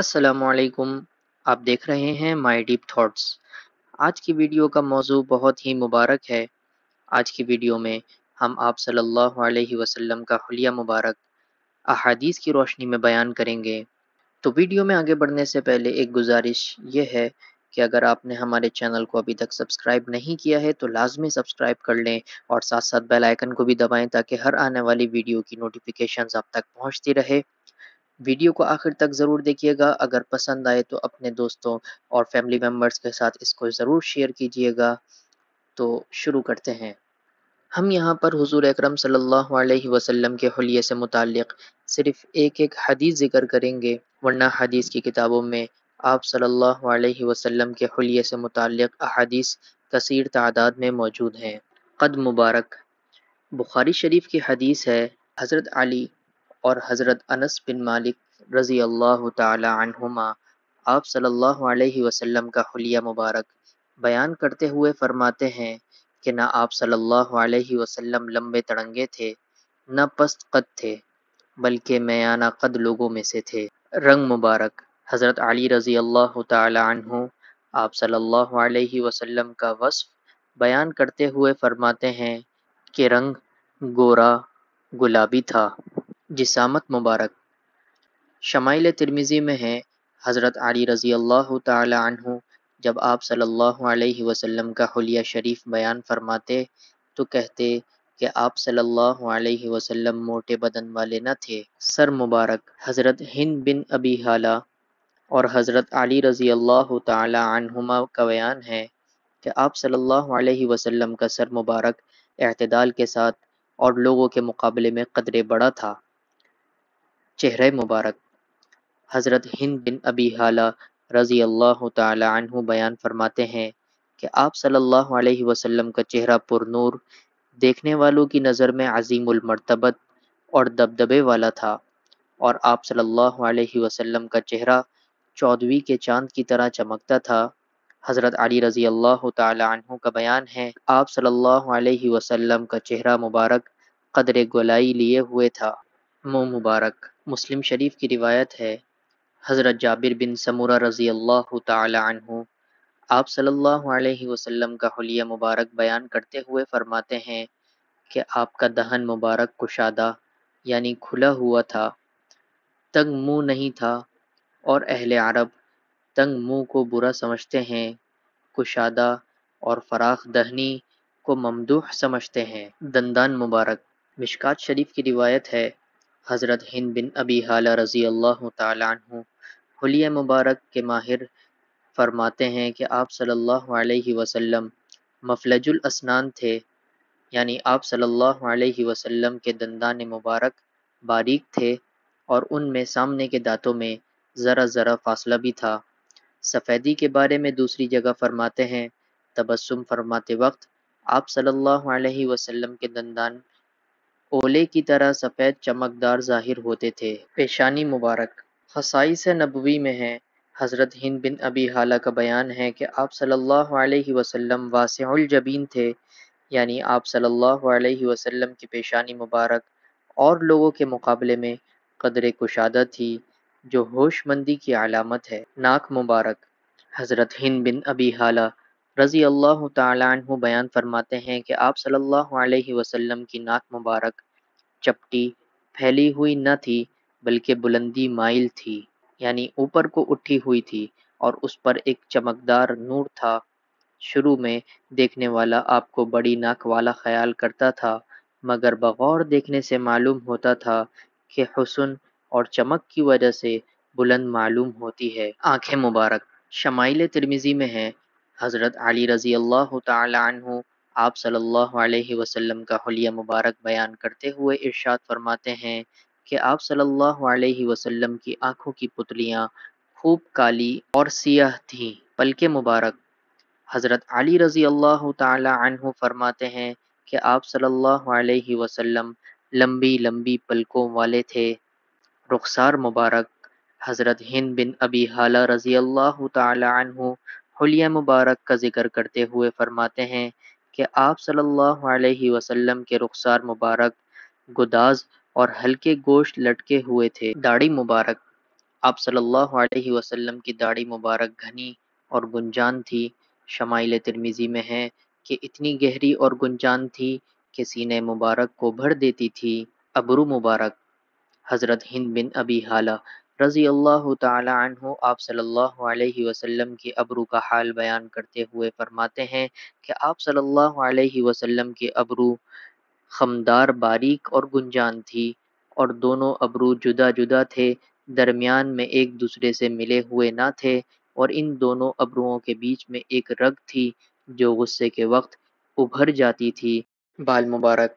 السلام علیکم۔ آپ دیکھ رہے ہیں مائی ڈیپ تھاٹس۔ آج کی ویڈیو کا موضوع بہت ہی مبارک ہے۔ آج کی ویڈیو میں ہم آپ صلی اللہ علیہ وسلم کا حلیہ مبارک احادیث کی روشنی میں بیان کریں گے۔ تو ویڈیو میں آگے بڑھنے سے پہلے ایک گزارش یہ ہے کہ اگر آپ نے ہمارے چینل کو ابھی تک سبسکرائب نہیں کیا ہے تو لازمی سبسکرائب کر لیں اور ساتھ ساتھ بیل آئیکن کو بھی دبائیں تاکہ ہر آنے والی ویڈیو کی نوٹیفیکیشنز آپ تک پہنچتی رہے۔ ویڈیو کو آخر تک ضرور دیکھیے گا۔ اگر پسند آئے تو اپنے دوستوں اور فیملی ممبرز کے ساتھ اس کو ضرور شیئر کیجیے گا۔ تو شروع کرتے ہیں۔ ہم یہاں پر حضور اکرم صلی اللہ علیہ وسلم کے حلیے سے متعلق صرف ایک حدیث ذکر کریں گے، ورنہ حدیث کی کتابوں میں آپ صلی اللہ علیہ وسلم کے حلیے سے متعلق احادیث کثیر تعداد میں موجود ہیں۔ قد مبارک بخاری شریف کی حدیث ہے۔ حضرت علی اور حضرت انس بن مالک رضی اللہ تعالی عنہما آپ صلی اللہ علیہ وسلم کا حلیہ مبارک بیان کرتے ہوئے فرماتے ہیں کہ نہ آپ صلی اللہ علیہ وسلم لمبے تڑنگے تھے، نہ پست قد تھے، بلکہ میانہ قد لوگوں میں سے تھے۔ رنگ مبارک حضرت علی رضی اللہ تعالی عنہ آپ صلی اللہ علیہ وسلم کا وصف بیان کرتے ہوئے فرماتے ہیں کہ رنگ گورا گلابی تھا۔ جسامت مبارک شمائل ترمذی میں ہے، حضرت علی رضی اللہ تعالی عنہ جب آپ صلی اللہ علیہ وسلم کا حلیہ شریف بیان فرماتے تو کہتے کہ آپ صلی اللہ علیہ وسلم موٹے بدن والے نہ تھے۔ سر مبارک حضرت ہند بن ابی حالہ اور حضرت علی رضی اللہ تعالی عنہما کا بیان ہے کہ آپ صلی اللہ علیہ وسلم کا سر مبارک اعتدال کے ساتھ اور لوگوں کے مقابلے میں قدرے بڑا تھا۔ چہرہ مبارک حضرت ہند بن ابی حالہ رضی اللہ تعالی عنہ بیان فرماتے ہیں کہ آپ صلی اللہ علیہ وسلم کا چہرہ پر نور، دیکھنے والوں کی نظر میں عظیم المرتبت اور دبدبے والا تھا، اور آپ صلی اللہ علیہ وسلم کا چہرہ چودھویں کے چاند کی طرح چمکتا تھا۔ حضرت علی رضی اللہ تعالی عنہ کا بیان ہے، آپ صلی اللہ علیہ وسلم کا چہرہ مبارک قدر گولائی لیے ہوئے تھا۔ منہ مبارک مسلم شریف کی روایت ہے، حضرت جابر بن سمورہ رضی اللہ تعالی عنہ آپ صلی اللہ علیہ وسلم کا حلیہ مبارک بیان کرتے ہوئے فرماتے ہیں کہ آپ کا دہن مبارک کشادہ یعنی کھلا ہوا تھا، تنگ منہ نہیں تھا، اور اہل عرب تنگ منہ کو برا سمجھتے ہیں، کشادہ اور فراخ دہنی کو ممدوح سمجھتے ہیں۔ دندان مبارک مشکات شریف کی روایت ہے، حضرت ہند بن ابی حالہ رضی اللہ تعالی عنہ حلیہ مبارک کے ماہر فرماتے ہیں کہ آپ صلی اللہ علیہ وسلم مفلج الاسنان تھے، یعنی آپ صلی اللہ علیہ وسلم کے دندان مبارک باریک تھے اور ان میں سامنے کے دانتوں میں ذرا ذرا فاصلہ بھی تھا۔ سفیدی کے بارے میں دوسری جگہ فرماتے ہیں، تبسم فرماتے وقت آپ صلی اللہ علیہ وسلم کے دندان اولے کی طرح سفید چمکدار ظاہر ہوتے تھے۔ پیشانی مبارک خصائص نبوی میں ہے، حضرت ہند بن ابی حالہ کا بیان ہے کہ آپ صلی اللہ علیہ وسلم واسع الجبین تھے، یعنی آپ صلی اللہ علیہ وسلم کی پیشانی مبارک اور لوگوں کے مقابلے میں قدر کشادہ تھی، جو ہوش مندی کی علامت ہے۔ ناک مبارک حضرت ہند بن ابی حالہ رضی اللہ تعالی عنہ بیان فرماتے ہیں کہ آپ صلی اللہ علیہ وسلم کی ناک مبارک چپٹی پھیلی ہوئی نہ تھی، بلکہ بلندی مائل تھی، یعنی اوپر کو اٹھی ہوئی تھی اور اس پر ایک چمکدار نور تھا۔ شروع میں دیکھنے والا آپ کو بڑی ناک والا خیال کرتا تھا، مگر بغور دیکھنے سے معلوم ہوتا تھا کہ حسن اور چمک کی وجہ سے بلند معلوم ہوتی ہے۔ آنکھیں مبارک شمائل ترمذی میں ہے، حضرت علی رضی اللہ تعالی عنہ آپ صلی اللہ علیہ وسلم کا حلیہ مبارک بیان کرتے ہوئے ارشاد فرماتے ہیں کہ آپ صلی اللہ علیہ وسلم کی آنکھوں کی پتلیاں خوب کالی اور سیاہ تھیں۔ پلکیں مبارک حضرت علی رضی اللہ تعالی عنہ فرماتے ہیں کہ آپ صلی اللہ علیہ وسلم لمبی لمبی پلکوں والے تھے۔ رخسار مبارک حضرت ہند بن ابی حالہ رضی اللہ تعالی عنہ حلیہ مبارک کا ذکر کرتے ہوئے فرماتے ہیں کہ آپ صلی اللہ علیہ وسلم کے رخسار مبارک گداز اور ہلکے گوشت لٹکے ہوئے تھے۔ داڑھی مبارک آپ صلی اللہ علیہ وسلم کی داڑھی مبارک گھنی اور گنجان تھی۔ شمائل ترمذی میں ہے کہ اتنی گہری اور گنجان تھی کہ سینے مبارک کو بھر دیتی تھی۔ ابرو مبارک، حضرت ہند بن ابی حالہ رضی اللہ تعالی عنہ آپ صلی اللہ علیہ وسلم کی ابرو کا حال بیان کرتے ہوئے فرماتے ہیں کہ آپ صلی اللہ علیہ وسلم کی ابرو خمدار، باریک اور گنجان تھی، اور دونوں ابرو جدا جدا تھے، درمیان میں ایک دوسرے سے ملے ہوئے نہ تھے، اور ان دونوں ابروؤں کے بیچ میں ایک رگ تھی جو غصے کے وقت ابھر جاتی تھی۔ بال مبارک،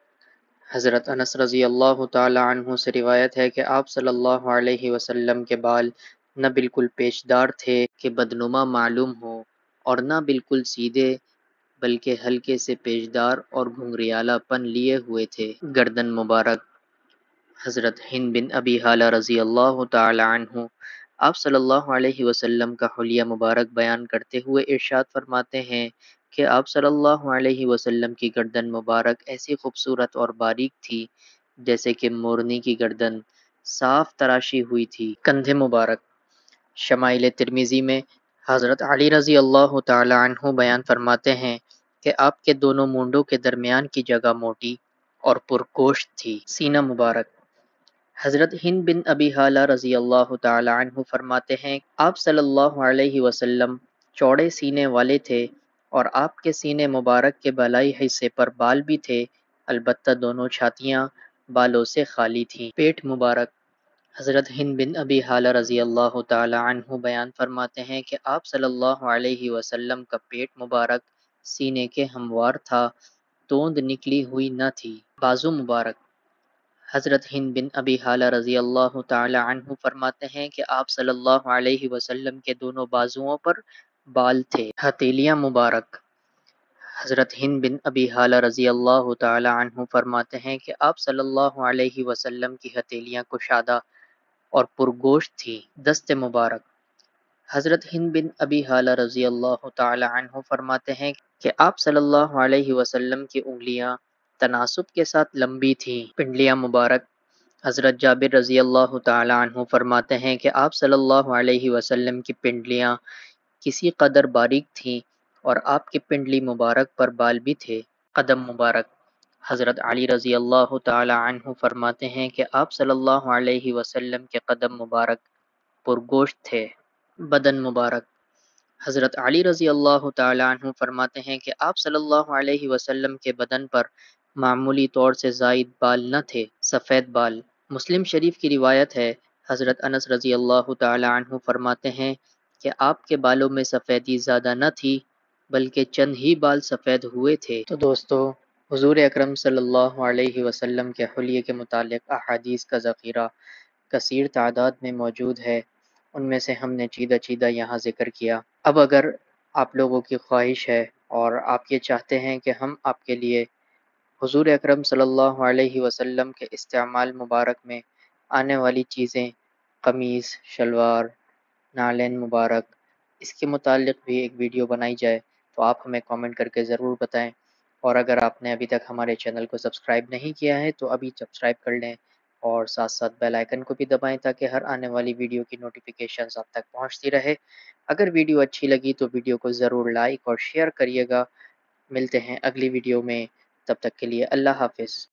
حضرت انس رضی اللہ تعالی عنہ سے روایت ہے کہ آپ صلی اللہ علیہ وسلم کے بال نہ بالکل پیچدار تھے کہ بدنما معلوم ہو، اور نہ بالکل سیدھے، بلکہ ہلکے سے پیچدار اور گھنگریالا پن لیے ہوئے تھے۔ گردن مبارک، حضرت ہند بن ابی حالہ رضی اللہ تعالی عنہ آپ صلی اللہ علیہ وسلم کا حلیہ مبارک بیان کرتے ہوئے ارشاد فرماتے ہیں کہ آپ صلی اللہ علیہ وسلم کی گردن مبارک ایسی خوبصورت اور باریک تھی جیسے کہ مورنی کی گردن صاف تراشی ہوئی تھی۔ کندھے مبارک، شمائل ترمذی میں حضرت علی رضی اللہ تعالی عنہ بیان فرماتے ہیں کہ آپ کے دونوں مونڈوں کے درمیان کی جگہ موٹی اور پرگوشت تھی۔ سینہ مبارک، حضرت ہند بن ابی حالہ رضی اللہ تعالی عنہ فرماتے ہیں آپ صلی اللہ علیہ وسلم چوڑے سینے والے تھے، اور آپ کے سینے مبارک کے بالائی حصے پر بال بھی تھے، البتہ دونوں چھاتیاں بالوں سے خالی تھیں۔ پیٹ مبارک، حضرت ہند بن ابی حالہ رضی اللہ تعالی عنہ بیان فرماتے ہیں کہ آپ صلی اللہ علیہ وسلم کا پیٹ مبارک سینے کے ہموار تھا، توند نکلی ہوئی نہ تھی۔ بازو مبارک، حضرت ہند بن ابی حالہ رضی اللہ تعالی عنہ فرماتے ہیں کہ آپ صلی اللہ علیہ وسلم کے دونوں بازوؤں پر بال تھے۔ ہتھیلیاں مبارک، حضرت ہند بن ابی حالہ رضی اللہ تعالی عنہ فرماتے ہیں کہ آپ صلی اللہ علیہ وسلم کی ہتھیلیاں کشادہ اور پرگوشت تھی۔ دست مبارک، حضرت ہند بن ابی حالہ رضی اللہ تعالی عنہ فرماتے ہیں کہ آپ صلی اللہ علیہ وسلم کی انگلیاں تناسب کے ساتھ لمبی تھیں۔ پنڈلیاں مبارک، حضرت جابر رضی اللہ تعالی عنہ فرماتے ہیں کہ آپ صلی اللہ علیہ وسلم کی پنڈلیاں کسی قدر باریک تھیں، اور آپ کی پنڈلی مبارک پر بال بھی تھے۔ قدم مبارک، حضرت علی رضی اللہ تعالی عنہ فرماتے ہیں کہ آپ صلی اللہ علیہ وسلم کے قدم مبارک پرگوشت تھے۔ بدن مبارک، حضرت علی رضی اللہ تعالی عنہ فرماتے ہیں کہ آپ صلی اللہ علیہ وسلم کے بدن پر معمولی طور سے زائد بال نہ تھے، سفید بال۔ مسلم شریف کی روایت ہے، حضرت انس رضی اللہ تعالی عنہ فرماتے ہیں کہ آپ کے بالوں میں سفیدی زیادہ نہ تھی، بلکہ چند ہی بال سفید ہوئے تھے۔ تو دوستو، حضور اکرم صلی اللہ علیہ وسلم کے حلیے کے متعلق احادیث کا ذخیرہ کثیر تعداد میں موجود ہے، ان میں سے ہم نے چیدہ چیدہ یہاں ذکر کیا۔ اب اگر آپ لوگوں کی خواہش ہے اور آپ یہ چاہتے ہیں کہ ہم آپ کے لیے حضور اکرم صلی اللہ علیہ وسلم کے استعمال مبارک میں آنے والی چیزیں، قمیص، شلوار، نالین مبارک، اس کے متعلق بھی ایک ویڈیو بنائی جائے تو آپ ہمیں کامنٹ کر کے ضرور بتائیں، اور اگر آپ نے ابھی تک ہمارے چینل کو سبسکرائب نہیں کیا ہے تو ابھی سبسکرائب کر لیں، اور ساتھ ساتھ بیل آئیکن کو بھی دبائیں تاکہ ہر آنے والی ویڈیو کی نوٹیفیکیشنز آپ تک پہنچتی رہے۔ اگر ویڈیو اچھی لگی تو ویڈیو کو ضرور لائک اور شیئر کریے گا۔ ملتے ہیں اگلی ویڈیو میں، تب تک کے لیے اللہ حافظ۔